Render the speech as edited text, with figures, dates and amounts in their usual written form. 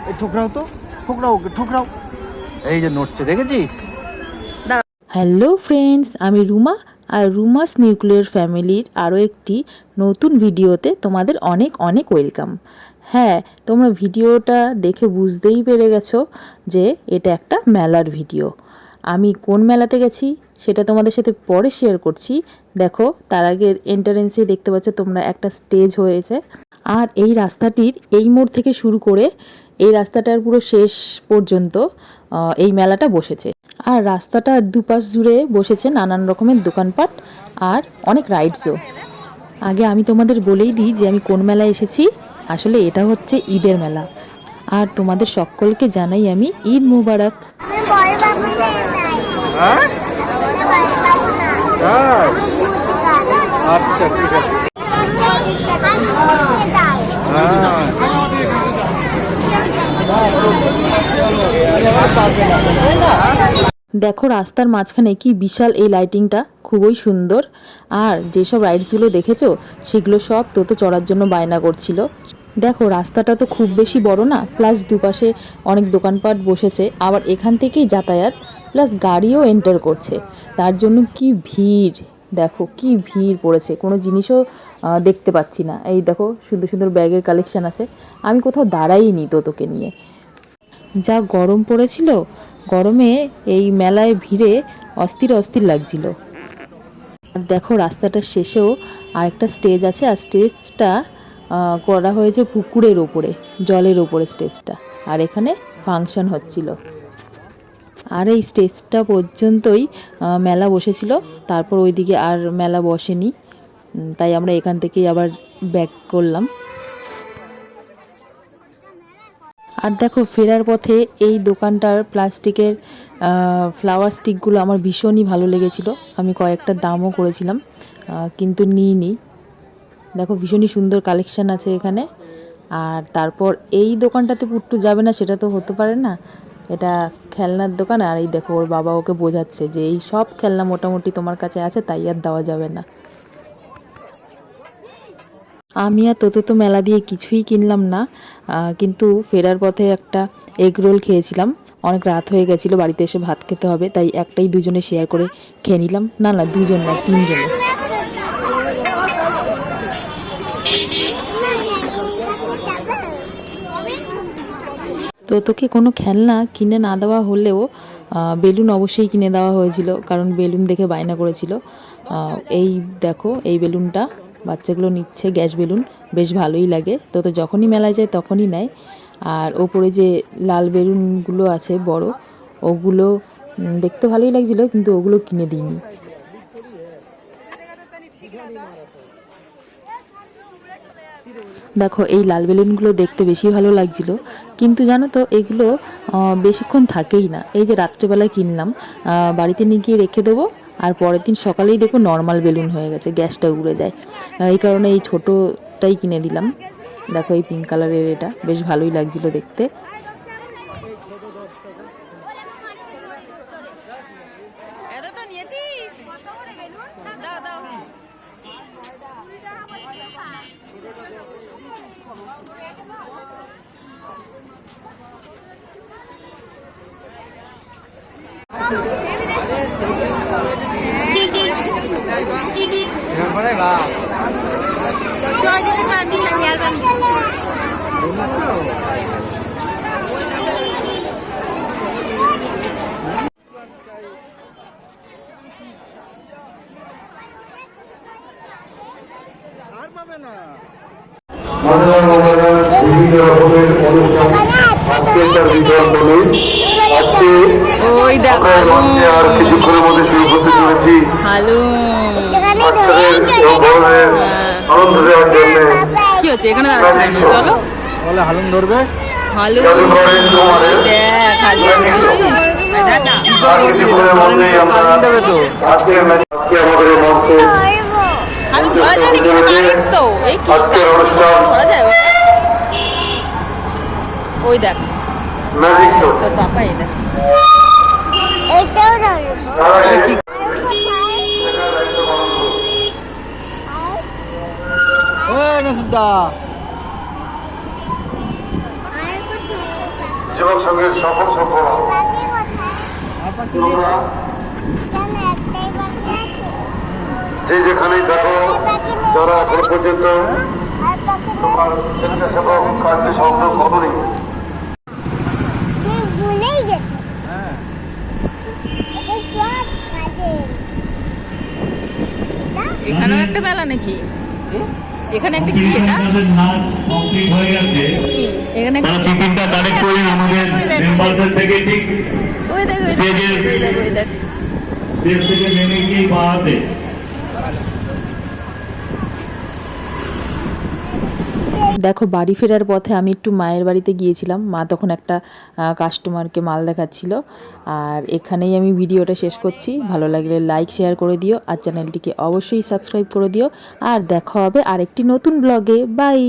এই ঠোকরাও তো, ঠোকরাও ওকে, ঠোকরাও। এই যে নড়ছে, দেখেছিস? হ্যালো ফ্রেন্ডস, আমি রুমা আর রুমাস নিউক্লিয়ার ফ্যামিলির আরও একটি নতুন ভিডিওতে তোমাদের অনেক অনেক ওয়েলকাম। হ্যাঁ, তোমরা ভিডিওটা দেখে বুঝতেই পেরে গেছো যে এটা একটা মেলার ভিডিও। আমি কোন মেলাতে গেছি সেটা তোমাদের সাথে পরে শেয়ার করছি। দেখো, তার আগে এন্ট্রান্সে দেখতে পাচ্ছ তোমরা একটা স্টেজ হয়েছে, আর এই রাস্তাটির এই মোড় থেকে শুরু করে এই রাস্তাটার পুরো শেষ পর্যন্ত এই মেলাটা বসেছে। আর রাস্তাটার দুপাশ জুড়ে বসেছে নানান রকমের দোকানপাট আর অনেক রাইডসও। আগে আমি তোমাদের বলেই দিই যে আমি কোন মেলায় এসেছি। আসলে এটা হচ্ছে ঈদের মেলা। আর তোমাদের সকলকে জানাই আমি ঈদ মুবারক। আচ্ছা, ঠিক আছে। দেখো, রাস্তার মাঝখানে কি বিশাল এই লাইটিংটা, খুবই সুন্দর। আর যেসব রাইডসগুলো দেখেছো সেগুলো সব তোতো চড়ার জন্য বায়না করছিল। দেখো, রাস্তাটা তো খুব বেশি বড় না, প্লাস দুপাশে অনেক দোকানপাট বসেছে, আবার এখান থেকেই যাতায়াত, প্লাস গাড়িও এন্টার করছে। তার জন্য কি ভিড়, দেখো কি ভিড় পড়েছে, কোনো জিনিসও দেখতে পাচ্ছি না। এই দেখো, সুন্দর সুন্দর ব্যাগের কালেকশন আছে। আমি কোথাও দাঁড়াইনি তোতোকে নিয়ে। যা গরম পড়েছিল, গরমে এই মেলায় ভিড়ে অস্থির অস্থির লাগছিল। আর দেখো, রাস্তাটার শেষেও আরেকটা স্টেজ আছে, আর স্টেজটা করা হয়েছে পুকুরের ওপরে, জলের ওপরে স্টেজটা। আর এখানে ফাংশন হচ্ছিল। আর এই স্টেজটা পর্যন্তই মেলা বসেছিল, তারপর ওইদিকে আর মেলা বসেনি। তাই আমরা এখান থেকেই আবার ব্যাক করলাম। আর দেখো, ফেরার পথে এই দোকানটার প্লাস্টিকের ফ্লাওয়ার স্টিকগুলো আমার ভীষণই ভালো লেগেছিল। আমি কয়েকটা দামও করেছিলাম, কিন্তু নিইনি। দেখো, ভীষণই সুন্দর কালেকশান আছে এখানে। আর তারপর এই দোকানটাতে পুট্টু যাবে না সেটা তো হতে পারে না, এটা খেলনার দোকান। আর এই দেখো, ওর বাবা ওকে বোঝাচ্ছে যে এই সব খেলনা মোটামুটি তোমার কাছে আছে, তাই আর দেওয়া যাবে না। আমি আর তোতো তো মেলা দিয়ে কিছুই কিনলাম না, কিন্তু ফেরার পথে একটা এগ রোল খেয়েছিলাম। অনেক রাত হয়ে গেছিলো, বাড়িতে এসে ভাত খেতে হবে, তাই একটাই দুজনে শেয়ার করে খেয়ে নিলাম। না না, দুজন না, তিনজনে। তোকে কোনো খেলনা কিনে না দেওয়া হলেও বেলুন অবশ্যই কিনে দেওয়া হয়েছিল, কারণ বেলুন দেখে বায়না করেছিল। এই দেখো, এই বেলুনটা বাচ্চাগুলো নিচ্ছে, গ্যাস বেলুন, বেশ ভালোই লাগে। তো যখনই মেলায় যায় তখনই নেয়। আর ওপরে যে লাল বেলুনগুলো আছে বড়, ওগুলো দেখতে ভালোই লাগছিল, কিন্তু ওগুলো কিনে দিইনি। দেখো, এই লাল বেলুনগুলো দেখতে বেশি ভালো লাগছিল, কিন্তু জানো তো এগুলো বেশিক্ষণ থাকেই না। এই যে রাত্রেবেলায় কিনলাম, বাড়িতে নিয়ে গিয়ে রেখে দেবো, আর পরের দিন সকালেই দেখো নর্মাল বেলুন হয়ে গেছে, গ্যাসটা উড়ে যায়। এই কারণে এই ছোটোটাই কিনে দিলাম। দেখো, এই পিঙ্ক কালারের এটা বেশ ভালোই লাগছিল দেখতে। বিভিন্ন রকমের অনুষ্ঠান আজকে ওই দেখো, আর কিছুক্ষণের মধ্যে শুরু করতে চলেছি। আনন্দ দেওয়ার জন্য কি হচ্ছে এখানে? চলো, বলে হালুম ধরবে। হালু দেখ, আর কিছুক্ষণের মধ্যেই আমরা আজকে আমাদের মঞ্চে আমি ধরা যায় না, কিন্তু কারেন্ট তো এই কি আজকের অনুষ্ঠান ধরা যায়? ওই দেখ, ম্যাজিক শো। তোর পাপা এই দেখ। সেবক সঙ্গের সকল সম্পর্ক তোমরা যে যেখানেই থাকো, যারা এখন পর্যন্ত তোমার স্বেচ্ছাসেবক কাজে সংযোগ করনি, এখানেও একটা মেলা নাকি? এখানে একটা কি এটা? নাচ কমপ্লিট হয়ে গেছে। কি এখানে একটা তারা টিফিনটা কালেক্ট করে আমাদের মেম্বারদের থেকে ঠিক ওই দেখো স্টেজের স্টেজ থেকে নেমে গিয়ে বাড়াতে দেখো বাড়ি ফেরার পথে আমি একটু মায়ের বাড়িতে গিয়েছিলাম। মা তখন একটা কাস্টমারকে মাল দেখাচ্ছিল। আর এখানেই আমি ভিডিওটা শেষ করছি। ভালো লাগলে লাইক শেয়ার করে দিও আর চ্যানেলটিকে অবশ্যই সাবস্ক্রাইব করে দিও। আর দেখা হবে আরেকটি নতুন ব্লগে। বাই।